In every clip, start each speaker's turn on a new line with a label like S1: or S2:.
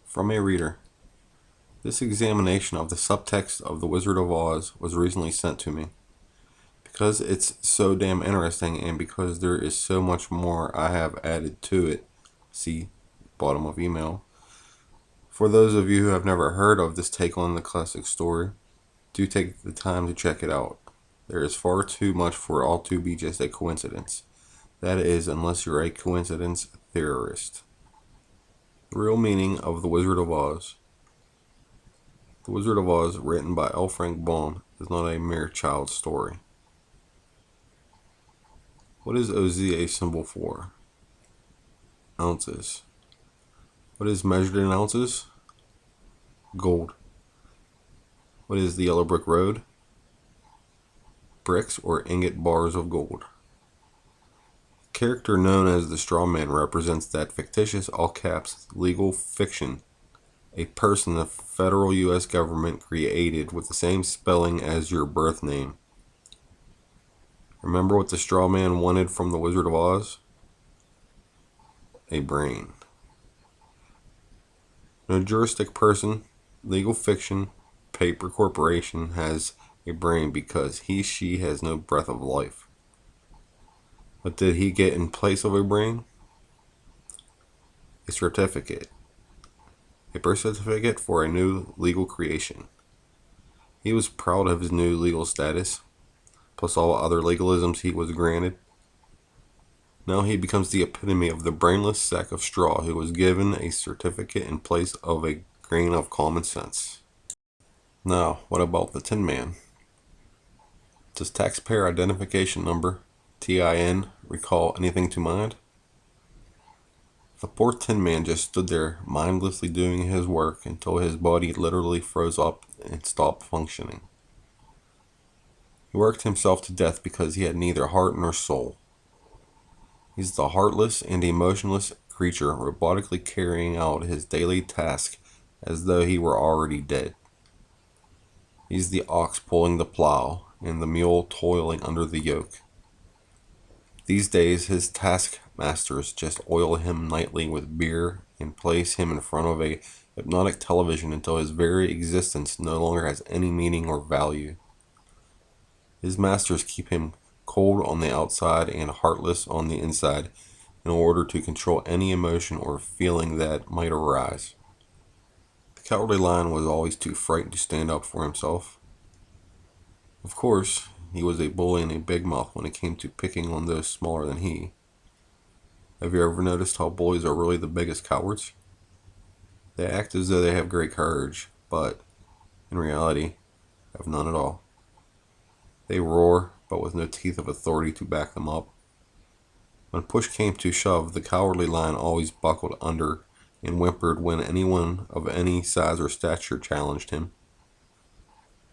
S1: From a reader. This examination of the subtext of The Wizard of Oz was recently sent to me. Because it's so damn interesting and because there is so much more I have added to it, see bottom of email. For those of you who have never heard of this take on the classic story, do take the time to check it out. There is far too much for it all to be just a coincidence. That is, unless you're a coincidence theorist. The real meaning of The Wizard of Oz. The Wizard of Oz, written by L. Frank Baum, is not a mere child's story. What is OZ a symbol for? Ounces. What is measured in ounces? Gold. What is the yellow brick road? Bricks or ingot bars of gold. The character known as the straw man represents that fictitious all caps legal fiction, a person the federal U.S. government created with the same spelling as your birth name. Remember what the straw man wanted from the Wizard of Oz? A brain. No juristic person, legal fiction, paper corporation has a brain because she has no breath of life. What did he get in place of a brain? A certificate. A birth certificate for a new legal creation. He was proud of his new legal status, plus all other legalisms he was granted. Now he becomes the epitome of the brainless sack of straw who was given a certificate in place of a grain of common sense. Now, what about the Tin Man? Does taxpayer identification number, TIN, recall anything to mind? The poor Tin Man just stood there mindlessly doing his work until his body literally froze up and stopped functioning. He worked himself to death because he had neither heart nor soul. He's the heartless and emotionless creature robotically carrying out his daily task as though he were already dead. He's the ox pulling the plow and the mule toiling under the yoke. These days his taskmasters just oil him nightly with beer and place him in front of a hypnotic television until his very existence no longer has any meaning or value. His masters keep him cold on the outside and heartless on the inside in order to control any emotion or feeling that might arise. The Cowardly Lion was always too frightened to stand up for himself. Of course, he was a bully and a big mouth when it came to picking on those smaller than he. Have you ever noticed how bullies are really the biggest cowards? They act as though they have great courage, but in reality, have none at all. They roar, but with no teeth of authority to back them up. When push came to shove, the Cowardly Lion always buckled under and whimpered when anyone of any size or stature challenged him.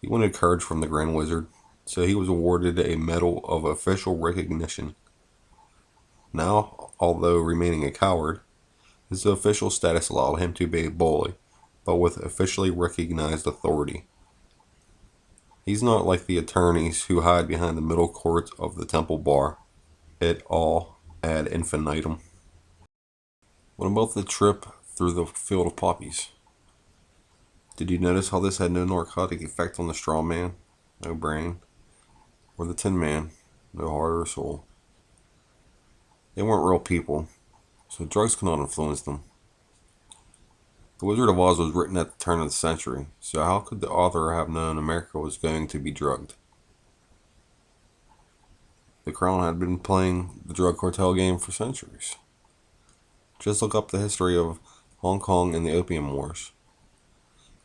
S1: He wanted courage from the Grand Wizard, so he was awarded a medal of official recognition. Now, although remaining a coward, his official status allowed him to be a bully, but with officially recognized authority. He's not like the attorneys who hide behind the middle court of the temple bar, et al. Ad infinitum. What about the trip through the field of poppies? Did you notice how this had no narcotic effect on the straw man, no brain, or the Tin Man, no heart or soul? They weren't real people, so drugs could not influence them. The Wizard of Oz was written at the turn of the century, so how could the author have known America was going to be drugged? The Crown had been playing the drug cartel game for centuries. Just look up the history of Hong Kong and the Opium Wars.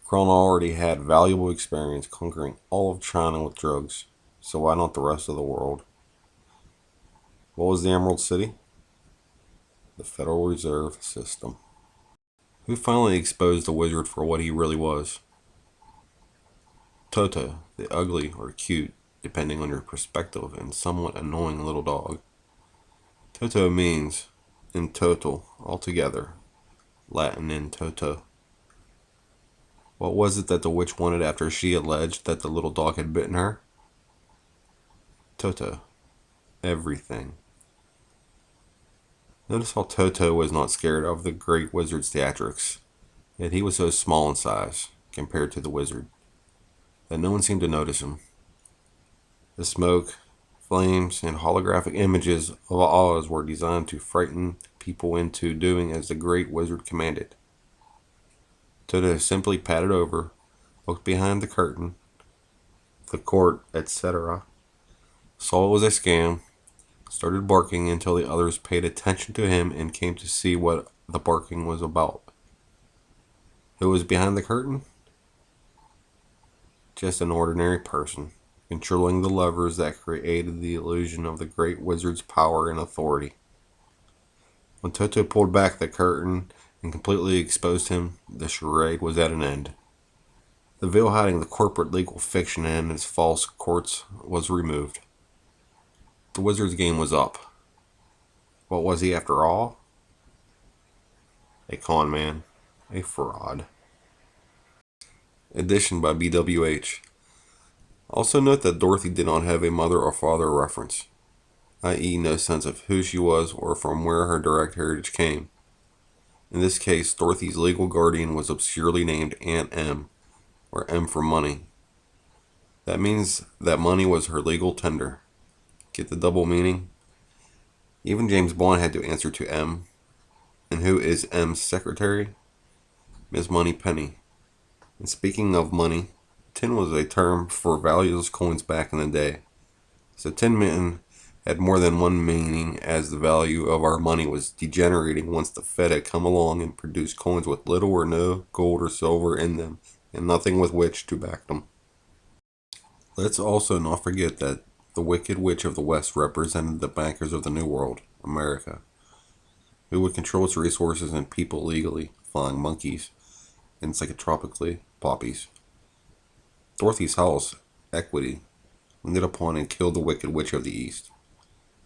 S1: The Crown already had valuable experience conquering all of China with drugs, so why not the rest of the world? What was the Emerald City? The Federal Reserve System. Who finally exposed the wizard for what he really was? Toto, the ugly or cute, depending on your perspective, and somewhat annoying little dog. Toto means in total, altogether, Latin in toto. What was it that the witch wanted after she alleged that the little dog had bitten her? Toto. Everything. Notice how Toto was not scared of the great wizard's theatrics. Yet he was so small in size compared to the wizard that no one seemed to notice him. The smoke, flames, and holographic images of Oz were designed to frighten people into doing as the great wizard commanded. Toto simply padded over, looked behind the curtain, the court, etc., saw it was a scam, started barking until the others paid attention to him and came to see what the barking was about. Who was behind the curtain? Just an ordinary person, controlling the levers that created the illusion of the great wizard's power and authority. When Toto pulled back the curtain and completely exposed him, the charade was at an end. The veil hiding the corporate legal fiction and its false courts was removed. The wizard's game was up. What was he after all? A con man. A fraud. Edition by BWH. Also note that Dorothy did not have a mother or father reference, i.e. no sense of who she was or from where her direct heritage came. In this case, Dorothy's legal guardian was obscurely named Aunt M, or M for money. That means that money was her legal tender. Get the double meaning? Even James Bond had to answer to M. And who is M's secretary? Miss Moneypenny. And speaking of money, tin was a term for valueless coins back in the day. So tin men had more than one meaning, as the value of our money was degenerating once the Fed had come along and produced coins with little or no gold or silver in them, and nothing with which to back them. Let's also not forget that the Wicked Witch of the West represented the bankers of the New World, America, who would control its resources and people legally, flying monkeys, and psychotropically poppies. Dorothy's house, Equity, lit upon and killed the Wicked Witch of the East,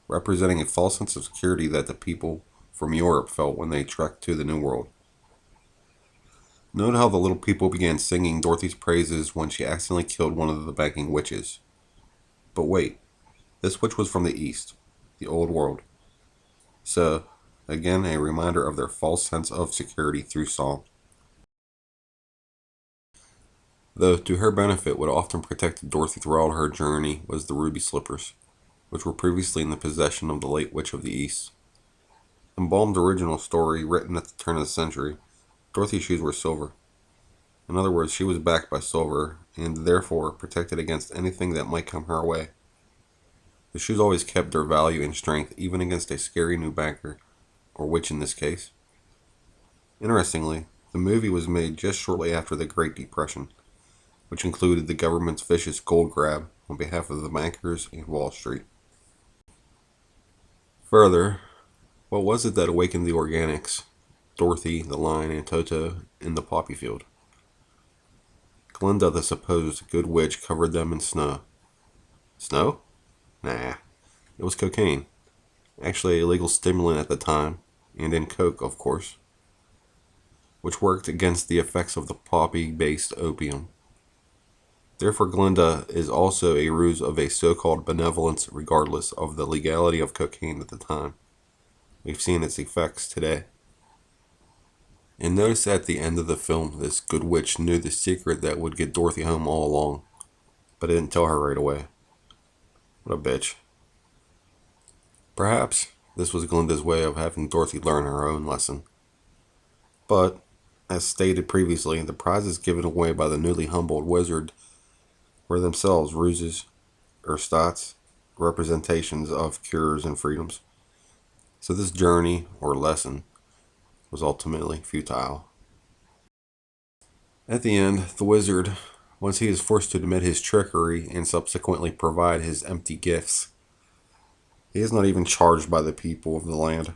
S1: representing a false sense of security that the people from Europe felt when they trekked to the New World. Note how the little people began singing Dorothy's praises when she accidentally killed one of the banking witches. But wait, this witch was from the East, the Old World. So, again, a reminder of their false sense of security through song. Though to her benefit, what often protected Dorothy throughout her journey was the ruby slippers, which were previously in the possession of the late Witch of the East. Embalmed original story written at the turn of the century, Dorothy's shoes were silver. In other words, she was backed by silver, and therefore protected against anything that might come her way. The shoes always kept their value and strength, even against a scary new banker, or witch in this case. Interestingly, the movie was made just shortly after the Great Depression, which included the government's vicious gold grab on behalf of the bankers and Wall Street. Further, what was it that awakened the organics, Dorothy, the lion, and Toto in the poppy field? Glinda, the supposed good witch, covered them in snow. Snow? Nah, it was cocaine. Actually a legal stimulant at the time, and in coke, of course, which worked against the effects of the poppy-based opium. Therefore, Glinda is also a ruse of a so-called benevolence regardless of the legality of cocaine at the time. We've seen its effects today. And notice at the end of the film, this good witch knew the secret that would get Dorothy home all along, but didn't tell her right away. What a bitch. Perhaps this was Glinda's way of having Dorothy learn her own lesson. But, as stated previously, the prizes given away by the newly humbled wizard were themselves ruses, erstats, representations of cures and freedoms. So this journey, or lesson, was ultimately futile. At the end, the wizard, once he is forced to admit his trickery and subsequently provide his empty gifts, he is not even charged by the people of the land.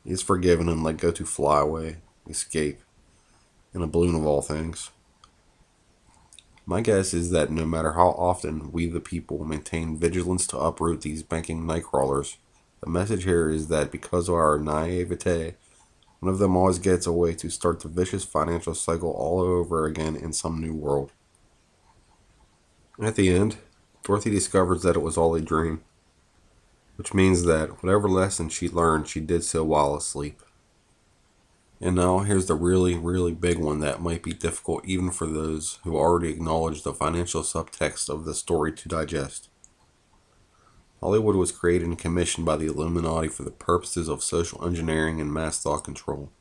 S1: He is forgiven and let go to fly away, escape, in a balloon of all things. My guess is that no matter how often we the people maintain vigilance to uproot these banking nightcrawlers, the message here is that because of our naivete, one of them always gets a way to start the vicious financial cycle all over again in some new world. At the end, Dorothy discovers that it was all a dream, which means that whatever lesson she learned, she did so while asleep. And now here's the really, really big one that might be difficult even for those who already acknowledge the financial subtext of the story to digest. Hollywood was created and commissioned by the Illuminati for the purposes of social engineering and mass thought control.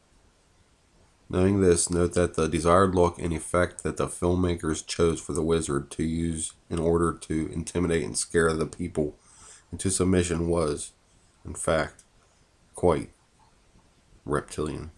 S1: Knowing this, note that the desired look and effect that the filmmakers chose for the wizard to use in order to intimidate and scare the people into submission was, in fact, quite reptilian.